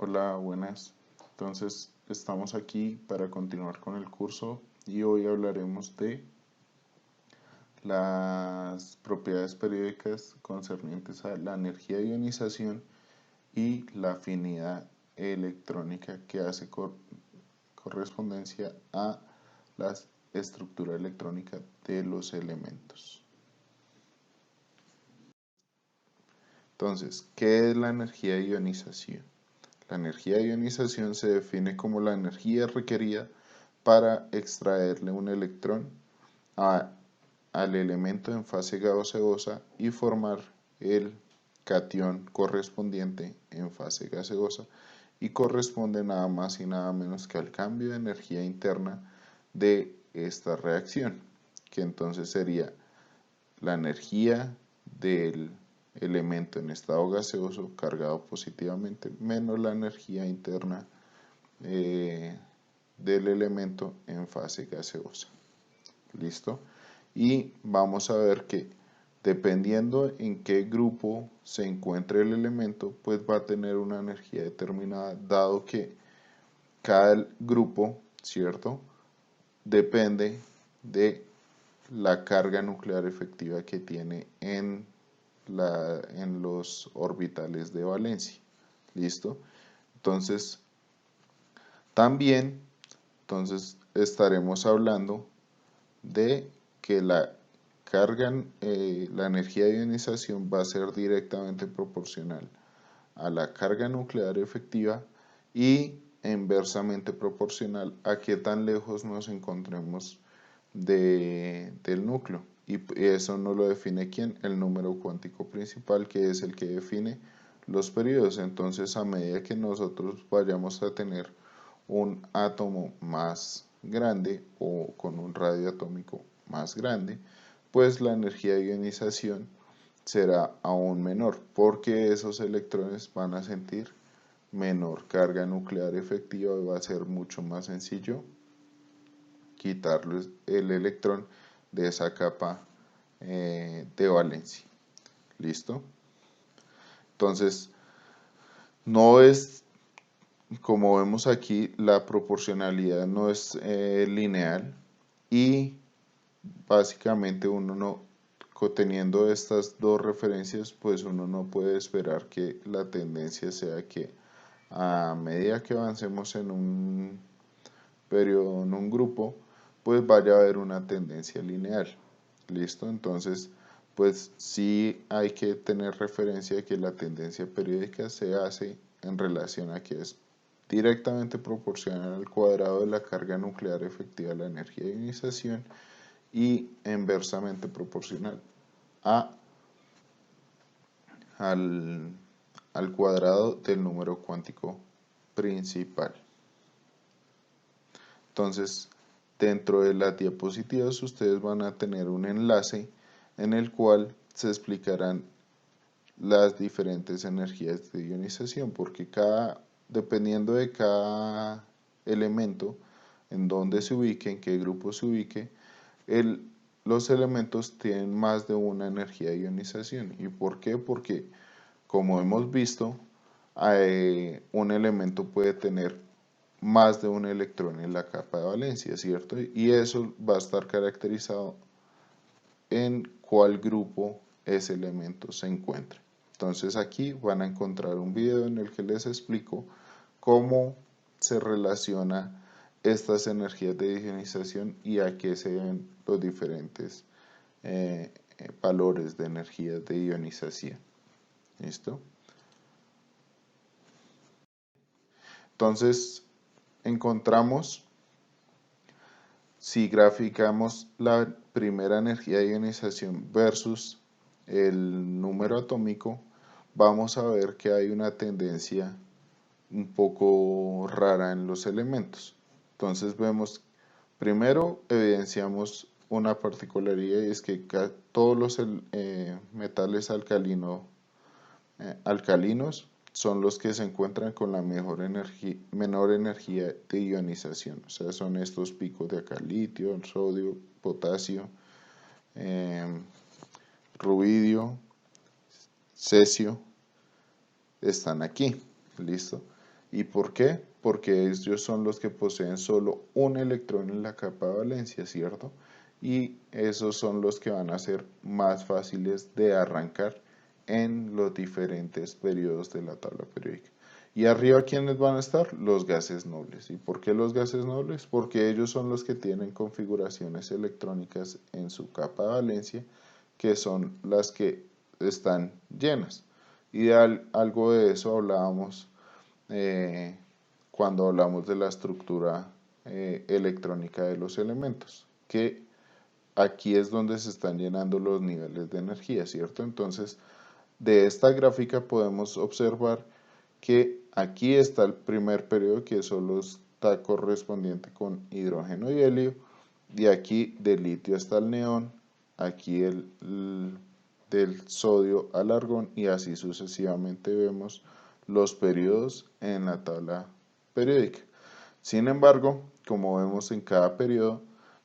Hola, buenas. Entonces, estamos aquí para continuar con el curso y hoy hablaremos de las propiedades periódicas concernientes a la energía de ionización y la afinidad electrónica que hace correspondencia a la estructura electrónica de los elementos. Entonces, ¿qué es la energía de ionización? La energía de ionización se define como la energía requerida para extraerle un electrón al elemento en fase gaseosa y formar el catión correspondiente en fase gaseosa, y corresponde nada más y nada menos que al cambio de energía interna de esta reacción, que entonces sería la energía del elemento en estado gaseoso cargado positivamente menos la energía interna del elemento en fase gaseosa. ¿Listo? Y vamos a ver que dependiendo en qué grupo se encuentre el elemento, pues va a tener una energía determinada, dado que cada grupo, ¿cierto?, depende de la carga nuclear efectiva que tiene en los orbitales de valencia. ¿Listo? Entonces, también estaremos hablando de que la energía de ionización va a ser directamente proporcional a la carga nuclear efectiva y inversamente proporcional a qué tan lejos nos encontremos del núcleo. Y eso no lo define ¿quién? El número cuántico principal, que es el que define los periodos. Entonces, a medida que nosotros vayamos a tener un átomo más grande o con un radio atómico más grande, pues la energía de ionización será aún menor, porque esos electrones van a sentir menor carga nuclear efectiva y va a ser mucho más sencillo quitarles el electrón de esa capa de valencia. ¿Listo? Entonces, no es, como vemos aquí, la proporcionalidad no es lineal, y básicamente uno no, teniendo estas dos referencias, pues uno no puede esperar que la tendencia sea que a medida que avancemos en un periodo, en un grupo, pues vaya a haber una tendencia lineal. ¿Listo? Entonces, pues sí hay que tener referencia de que la tendencia periódica se hace en relación a que es directamente proporcional al cuadrado de la carga nuclear efectiva de la energía de ionización y inversamente proporcional al cuadrado del número cuántico principal. Entonces, dentro de las diapositivas ustedes van a tener un enlace en el cual se explicarán las diferentes energías de ionización, porque dependiendo de cada elemento, en dónde se ubique, en qué grupo se ubique, los elementos tienen más de una energía de ionización. ¿Y por qué? Porque, como hemos visto, un elemento puede tener más de un electrón en la capa de valencia, ¿cierto? Y eso va a estar caracterizado en cuál grupo ese elemento se encuentra. Entonces aquí van a encontrar un video en el que les explico cómo se relaciona estas energías de ionización y a qué se deben los diferentes valores de energías de ionización. ¿Listo? Entonces encontramos, si graficamos la primera energía de ionización versus el número atómico, vamos a ver que hay una tendencia un poco rara en los elementos. Entonces vemos, primero evidenciamos una particularidad, y es que todos los metales alcalinos son los que se encuentran con la menor energía de ionización. O sea, son estos picos de acá: litio, sodio, potasio, rubidio, cesio, están aquí. ¿Listo? ¿Y por qué? Porque ellos son los que poseen solo un electrón en la capa de valencia, ¿cierto? Y esos son los que van a ser más fáciles de arrancar en los diferentes periodos de la tabla periódica. Y arriba, ¿quiénes van a estar? Los gases nobles. ¿Y por qué los gases nobles? Porque ellos son los que tienen configuraciones electrónicas en su capa de valencia, que son las que están llenas. Y algo de eso hablábamos cuando hablamos de la estructura electrónica de los elementos, que aquí es donde se están llenando los niveles de energía, ¿cierto? Entonces, de esta gráfica podemos observar que aquí está el primer periodo, que solo está correspondiente con hidrógeno y helio, y aquí del litio hasta el neón, aquí del sodio al argón, y así sucesivamente vemos los periodos en la tabla periódica. Sin embargo, como vemos en cada periodo,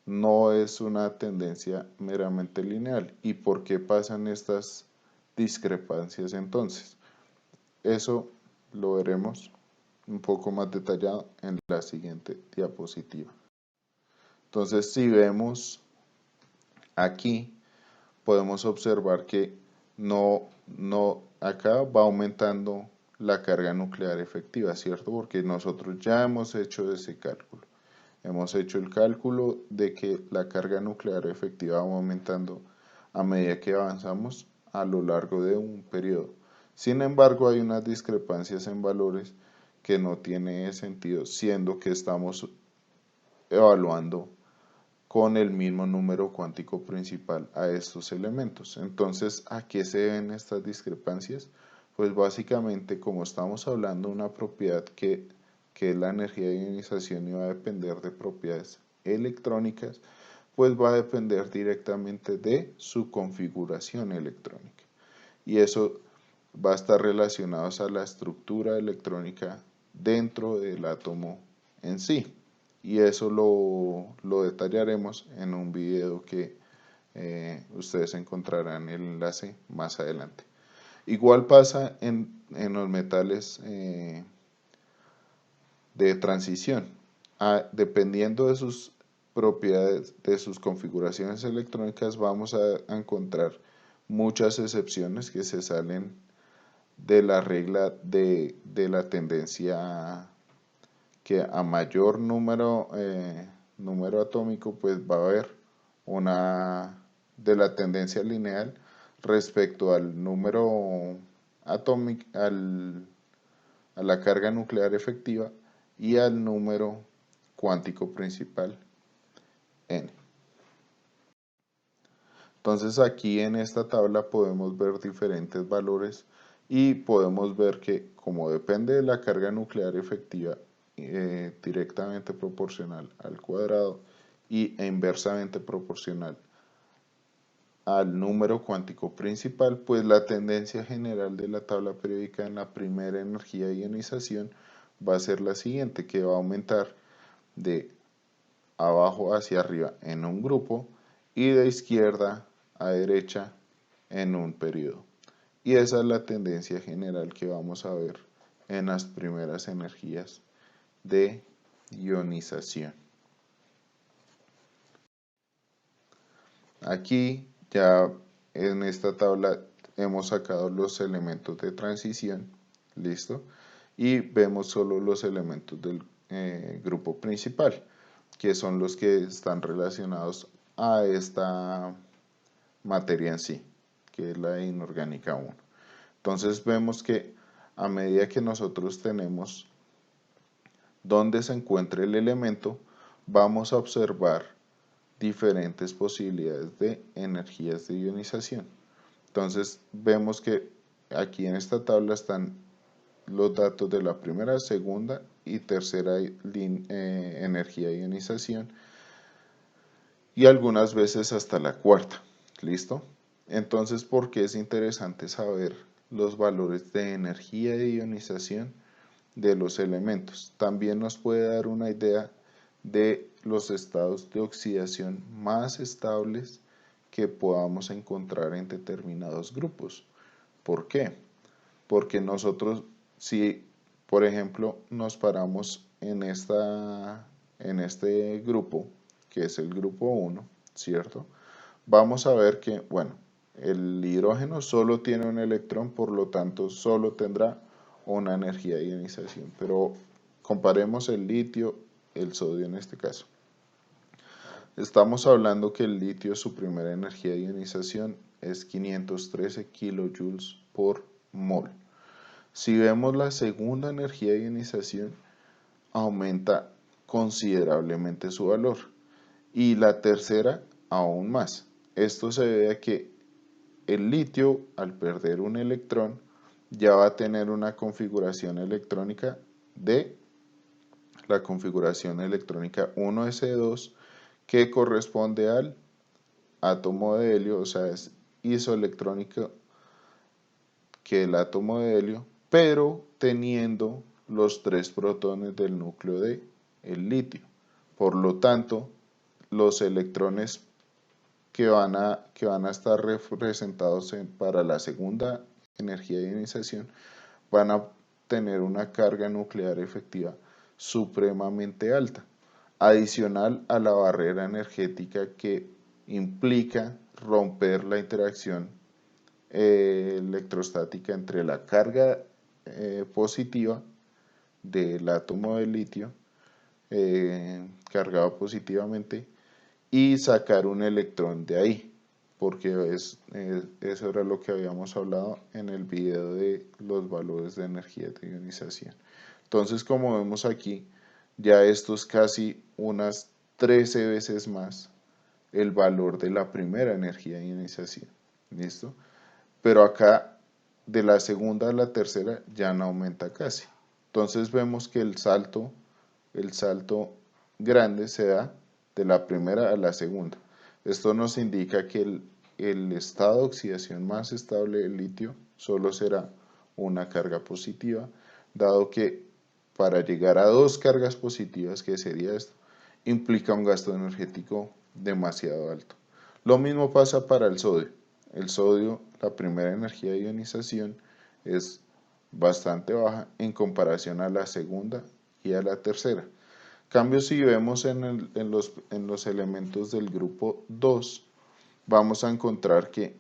no es una tendencia meramente lineal. ¿Y por qué pasan estas discrepancias entonces? Eso lo veremos un poco más detallado en la siguiente diapositiva. Entonces, si vemos aquí, podemos observar que acá va aumentando la carga nuclear efectiva, ¿cierto? Porque nosotros ya hemos hecho ese cálculo. Hemos hecho el cálculo de que la carga nuclear efectiva va aumentando a medida que avanzamos a lo largo de un periodo. Sin embargo, hay unas discrepancias en valores que no tiene sentido, siendo que estamos evaluando con el mismo número cuántico principal a estos elementos. Entonces, ¿a qué se deben estas discrepancias? Pues básicamente, como estamos hablando de una propiedad que es la energía de ionización y va a depender de propiedades electrónicas, pues va a depender directamente de su configuración electrónica. Y eso va a estar relacionado a la estructura electrónica dentro del átomo en sí. Y eso lo detallaremos en un video que ustedes encontrarán el enlace más adelante. Igual pasa en los metales de transición. Dependiendo de sus propiedades, de sus configuraciones electrónicas, vamos a encontrar muchas excepciones que se salen de la regla de la tendencia que a mayor número atómico, pues va a haber una de la tendencia lineal respecto al número atómico, a la carga nuclear efectiva y al número cuántico principal n. Entonces aquí en esta tabla podemos ver diferentes valores y podemos ver que como depende de la carga nuclear efectiva directamente proporcional al cuadrado e inversamente proporcional al número cuántico principal, pues la tendencia general de la tabla periódica en la primera energía de ionización va a ser la siguiente, que va a aumentar de abajo hacia arriba en un grupo y de izquierda a derecha en un periodo. Y esa es la tendencia general que vamos a ver en las primeras energías de ionización. Aquí ya en esta tabla hemos sacado los elementos de transición, listo, y vemos solo los elementos del grupo principal, que son los que están relacionados a esta materia en sí, que es la inorgánica 1. Entonces vemos que a medida que nosotros tenemos donde se encuentre el elemento, vamos a observar diferentes posibilidades de energías de ionización. Entonces vemos que aquí en esta tabla están los datos de la primera, segunda y tercera energía de ionización y algunas veces hasta la cuarta. ¿Listo? Entonces, ¿por qué es interesante saber los valores de energía de ionización de los elementos? También nos puede dar una idea de los estados de oxidación más estables que podamos encontrar en determinados grupos. ¿Por qué? Porque nosotros, si por ejemplo, nos paramos en este grupo, que es el grupo 1, ¿cierto? Vamos a ver que, bueno, el hidrógeno solo tiene un electrón, por lo tanto, solo tendrá una energía de ionización. Pero comparemos el litio, el sodio en este caso. Estamos hablando que el litio, su primera energía de ionización es 513 kilojoules por mol. Si vemos la segunda energía de ionización, aumenta considerablemente su valor. Y la tercera, aún más. Esto se debe a que el litio, al perder un electrón, ya va a tener una configuración electrónica de la configuración electrónica 1s2, que corresponde al átomo de helio, o sea, es isoelectrónico que el átomo de helio, pero teniendo los 3 protones del núcleo de el litio. Por lo tanto, los electrones que van a estar representados para la segunda energía de ionización van a tener una carga nuclear efectiva supremamente alta, adicional a la barrera energética que implica romper la interacción electrostática entre la carga positiva del átomo de litio cargado positivamente y sacar un electrón de ahí, porque eso era lo que habíamos hablado en el video de los valores de energía de ionización. Entonces, como vemos aquí, ya esto es casi unas 13 veces más el valor de la primera energía de ionización. ¿Listo? Pero acá de la segunda a la tercera ya no aumenta casi. Entonces vemos que el salto grande se da de la primera a la segunda. Esto nos indica que el estado de oxidación más estable del litio solo será una carga positiva, dado que para llegar a 2 cargas positivas, que sería esto, implica un gasto energético demasiado alto. Lo mismo pasa para el sodio. El sodio, la primera energía de ionización es bastante baja en comparación a la segunda y a la tercera. Cambio, si vemos en los elementos del grupo 2, vamos a encontrar que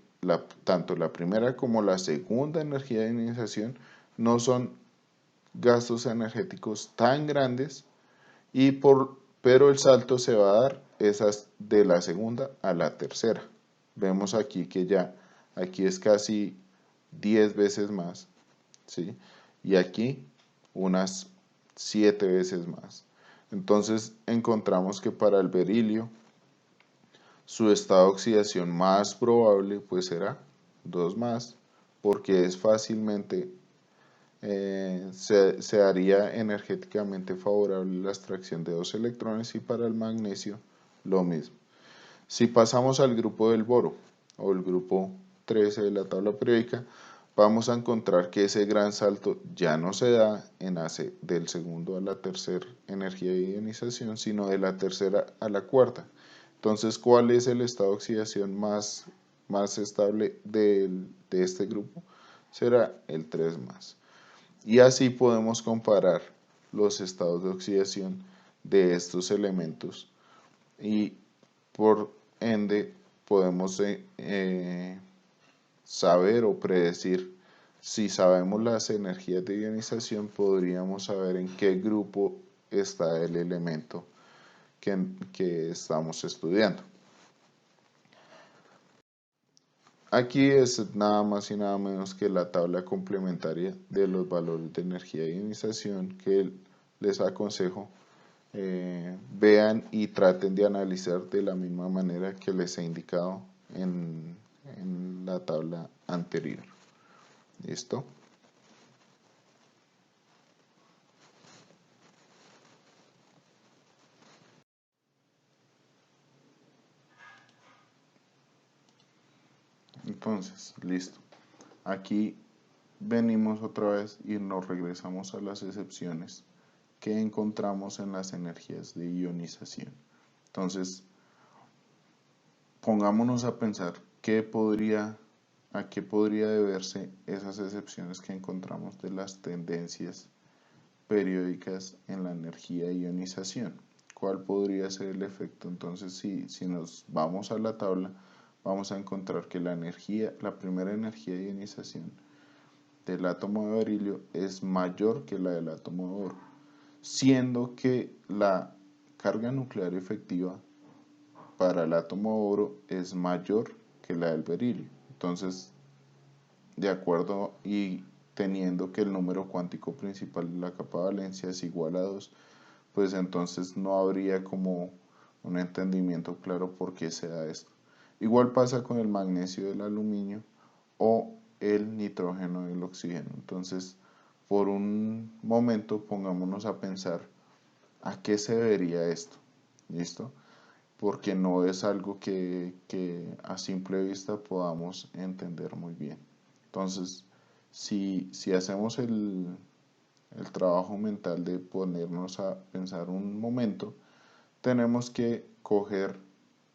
tanto la primera como la segunda energía de ionización no son gastos energéticos tan grandes, pero el salto se va a dar esas de la segunda a la tercera. Vemos aquí que ya aquí es casi 10 veces más, ¿sí? Y aquí unas 7 veces más. Entonces encontramos que para el berilio su estado de oxidación más probable pues será 2 más, porque es fácilmente se haría energéticamente favorable la extracción de 2 electrones, y para el magnesio lo mismo. Si pasamos al grupo del boro o el grupo 13 de la tabla periódica, vamos a encontrar que ese gran salto ya no se da del segundo a la tercera energía de ionización, sino de la tercera a la cuarta. Entonces, ¿cuál es el estado de oxidación más estable de este grupo? Será el 3 más. Y así podemos comparar los estados de oxidación de estos elementos y por ende podemos saber o predecir. Si sabemos las energías de ionización, podríamos saber en qué grupo está el elemento que estamos estudiando. Aquí es nada más y nada menos que la tabla complementaria de los valores de energía de ionización que les aconsejo vean y traten de analizar de la misma manera que les he indicado en la tabla anterior. ¿Listo? Entonces, listo. Aquí venimos otra vez y nos regresamos a las excepciones que encontramos en las energías de ionización. Entonces, pongámonos a pensar a qué podría deberse esas excepciones que encontramos de las tendencias periódicas en la energía de ionización. ¿Cuál podría ser el efecto? Entonces, si nos vamos a la tabla, vamos a encontrar que la primera energía de ionización del átomo de berilio es mayor que la del átomo de oro, siendo que la carga nuclear efectiva para el átomo de oro es mayor que la del berilio. Entonces, de acuerdo y teniendo que el número cuántico principal de la capa de valencia es igual a 2, pues entonces no habría como un entendimiento claro por qué se da esto. Igual pasa con el magnesio del aluminio o el nitrógeno del oxígeno. Entonces, por un momento pongámonos a pensar a qué se debería esto. ¿Listo? Porque no es algo que a simple vista podamos entender muy bien. Entonces, si hacemos el trabajo mental de ponernos a pensar un momento, tenemos que coger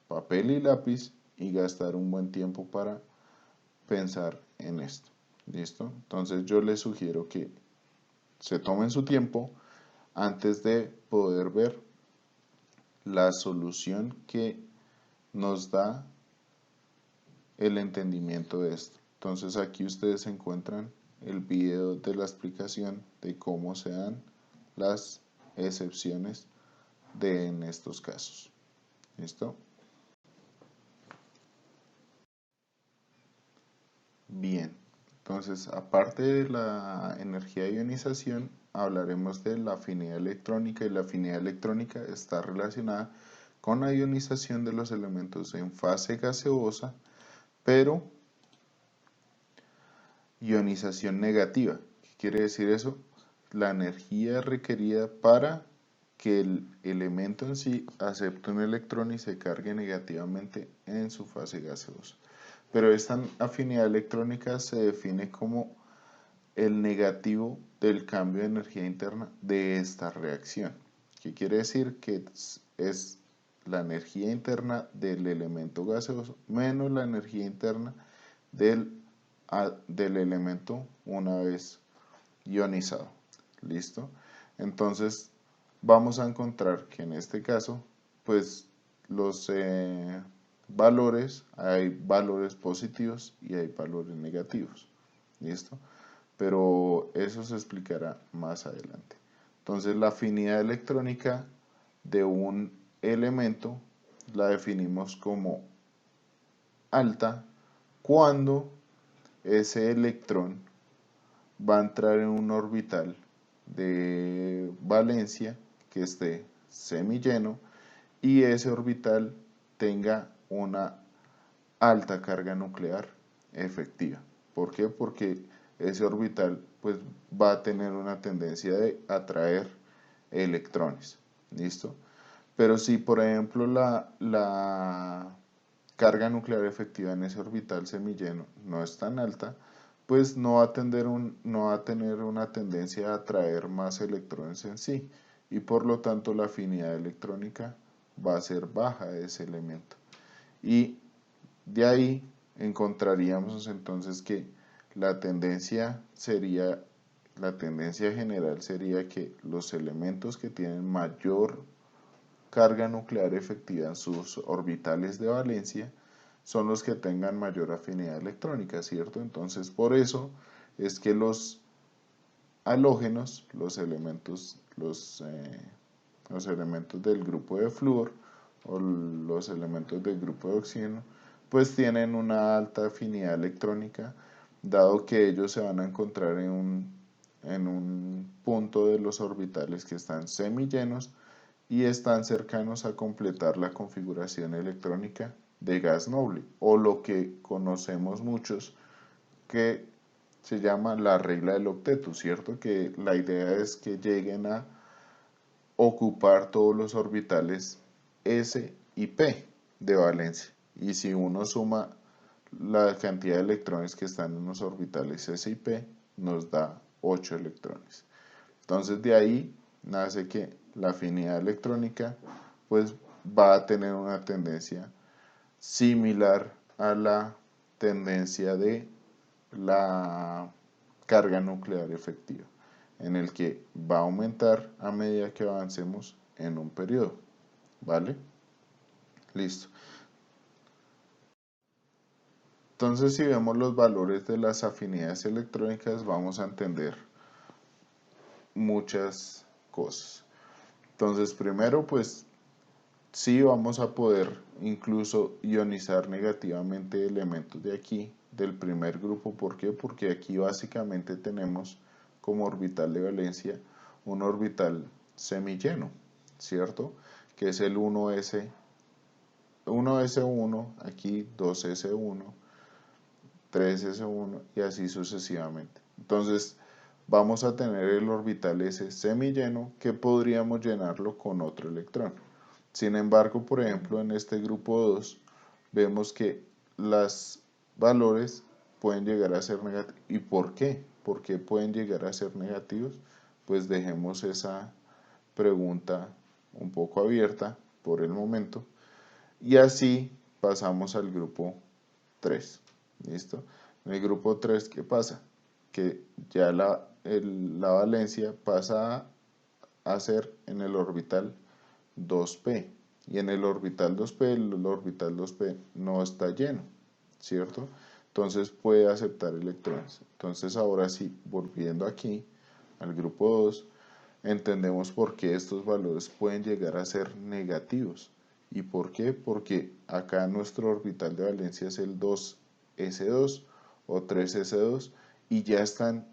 papel y lápiz y gastar un buen tiempo para pensar en esto. ¿Listo? Entonces yo les sugiero que se tomen su tiempo antes de poder ver la solución que nos da el entendimiento de esto. Entonces aquí ustedes encuentran el video de la explicación de cómo se dan las excepciones en estos casos. ¿Listo? Bien, entonces aparte de la energía de ionización, hablaremos de la afinidad electrónica, y la afinidad electrónica está relacionada con la ionización de los elementos en fase gaseosa, pero ionización negativa. ¿Qué quiere decir eso? La energía requerida para que el elemento en sí acepte un electrón y se cargue negativamente en su fase gaseosa. Pero esta afinidad electrónica se define como el negativo del cambio de energía interna de esta reacción. ¿Qué quiere decir? Que es la energía interna del elemento gaseoso menos la energía interna del elemento una vez ionizado. ¿Listo? Entonces vamos a encontrar que en este caso, pues los valores, hay valores positivos y hay valores negativos. ¿Listo? Pero eso se explicará más adelante. Entonces la afinidad electrónica de un elemento la definimos como alta cuando ese electrón va a entrar en un orbital de valencia que esté semilleno y ese orbital tenga una alta carga nuclear efectiva. ¿Por qué? Porque ese orbital pues va a tener una tendencia de atraer electrones. ¿Listo? Pero si por ejemplo la carga nuclear efectiva en ese orbital semilleno no es tan alta, pues no va a tener una tendencia a atraer más electrones en sí, y por lo tanto la afinidad electrónica va a ser baja de ese elemento. Y de ahí encontraríamos entonces que la tendencia general sería que los elementos que tienen mayor carga nuclear efectiva en sus orbitales de valencia son los que tengan mayor afinidad electrónica, ¿cierto? Entonces, por eso es que los halógenos, los elementos del grupo de flúor o los elementos del grupo de oxígeno, pues tienen una alta afinidad electrónica, dado que ellos se van a encontrar en un punto de los orbitales que están semillenos y están cercanos a completar la configuración electrónica de gas noble, o lo que conocemos muchos que se llama la regla del octeto, ¿cierto? Que la idea es que lleguen a ocupar todos los orbitales S y P de valencia. Y si uno suma la cantidad de electrones que están en los orbitales S y P, nos da 8 electrones. Entonces de ahí nace que la afinidad electrónica pues va a tener una tendencia similar a la tendencia de la carga nuclear efectiva. en el que va a aumentar a medida que avancemos en un periodo, ¿vale? Listo. Entonces, si vemos los valores de las afinidades electrónicas, vamos a entender muchas cosas. Entonces, primero, pues sí vamos a poder incluso ionizar negativamente elementos de aquí, del primer grupo. ¿Por qué? Porque aquí básicamente tenemos como orbital de valencia un orbital semilleno, ¿cierto? Que es el 1s1, aquí 2s1, 3s1 y así sucesivamente. Entonces vamos a tener el orbital S semilleno que podríamos llenarlo con otro electrón. Sin embargo, por ejemplo, en este grupo 2 vemos que los valores pueden llegar a ser negativos. ¿Y por qué? ¿Por qué pueden llegar a ser negativos? Pues dejemos esa pregunta un poco abierta por el momento. Y así pasamos al grupo 3. ¿Listo? En el grupo 3, ¿qué pasa? Que ya la valencia pasa a ser en el orbital 2p. Y en el orbital 2p, el orbital 2p no está lleno, ¿cierto? Entonces puede aceptar electrones. Entonces ahora sí, volviendo aquí al grupo 2, entendemos por qué estos valores pueden llegar a ser negativos. ¿Y por qué? Porque acá nuestro orbital de valencia es el 2s2 o 3s2 y ya están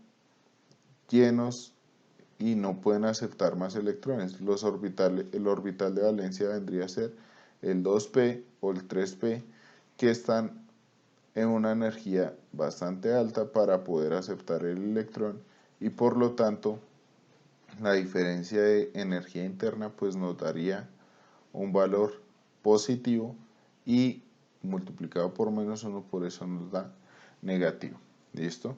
llenos y no pueden aceptar más electrones. El orbital de valencia vendría a ser el 2p o el 3p, que están en una energía bastante alta para poder aceptar el electrón y por lo tanto la diferencia de energía interna pues nos daría un valor positivo y multiplicado por -1, por eso nos da negativo. ¿Listo?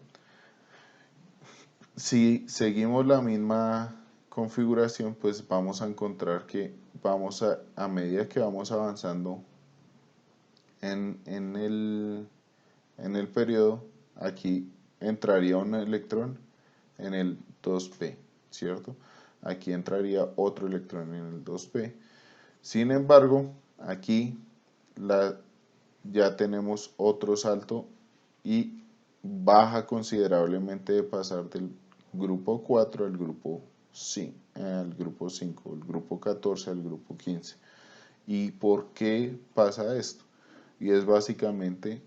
Si seguimos la misma configuración, pues vamos a encontrar que a medida que vamos avanzando en el periodo, aquí entraría un electrón en el 2p, ¿cierto? Aquí entraría otro electrón en el 2p. Sin embargo, aquí ya tenemos otro salto y baja considerablemente de pasar del grupo 4 al grupo 5, el grupo 14 al grupo 15. ¿Y por qué pasa esto? Y es básicamente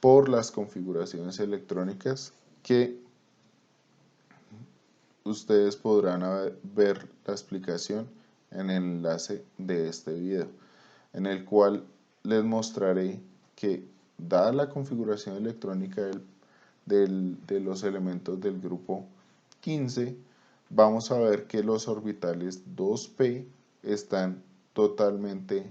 por las configuraciones electrónicas que ustedes podrán ver la explicación en el enlace de este video, en el cual les mostraré que dada la configuración electrónica de los elementos del grupo 15, vamos a ver que los orbitales 2p están totalmente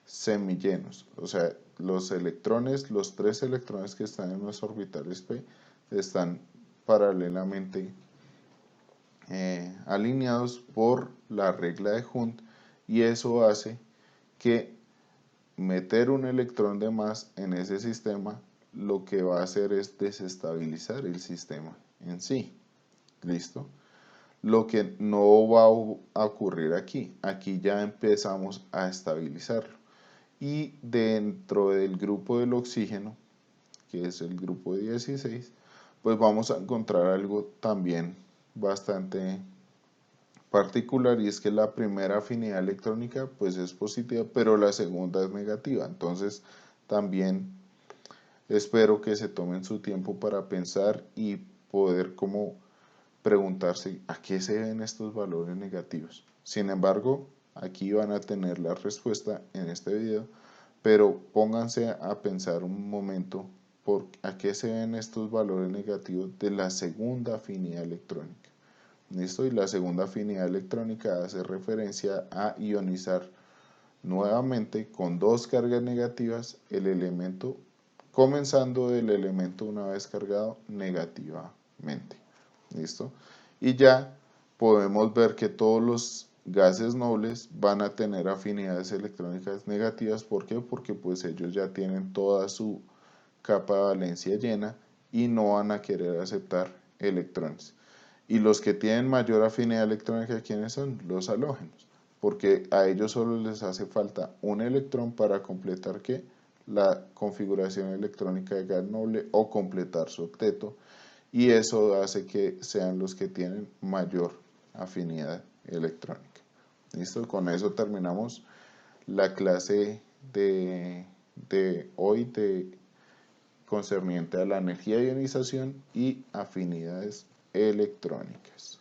semillenos, o sea, los tres electrones que están en los orbitales p están paralelamente alineados por la regla de Hund, y eso hace que meter un electrón de más en ese sistema lo que va a hacer es desestabilizar el sistema en sí. ¿Listo? Lo que no va a ocurrir aquí. Aquí ya empezamos a estabilizarlo. Y dentro del grupo del oxígeno, que es el grupo 16, pues vamos a encontrar algo también bastante particular, y es que la primera afinidad electrónica pues es positiva, pero la segunda es negativa. Entonces también espero que se tomen su tiempo para pensar y poder como preguntarse a qué se deben estos valores negativos. Sin embargo, aquí van a tener la respuesta en este video, pero pónganse a pensar un momento por a qué se deben estos valores negativos de la segunda afinidad electrónica. ¿Listo? Y la segunda afinidad electrónica hace referencia a ionizar nuevamente con dos cargas negativas el elemento, comenzando del elemento una vez cargado negativamente. ¿Listo? Y ya podemos ver que todos los gases nobles van a tener afinidades electrónicas negativas. ¿Por qué? Porque pues ellos ya tienen toda su capa de valencia llena y no van a querer aceptar electrones. Y los que tienen mayor afinidad electrónica, ¿quiénes son? Los halógenos, porque a ellos solo les hace falta un electrón para completar ¿qué? La configuración electrónica de gas noble o completar su octeto, y eso hace que sean los que tienen mayor afinidad electrónica. ¿Listo? Con eso terminamos la clase de hoy concerniente a la energía de ionización y afinidades electrónicas.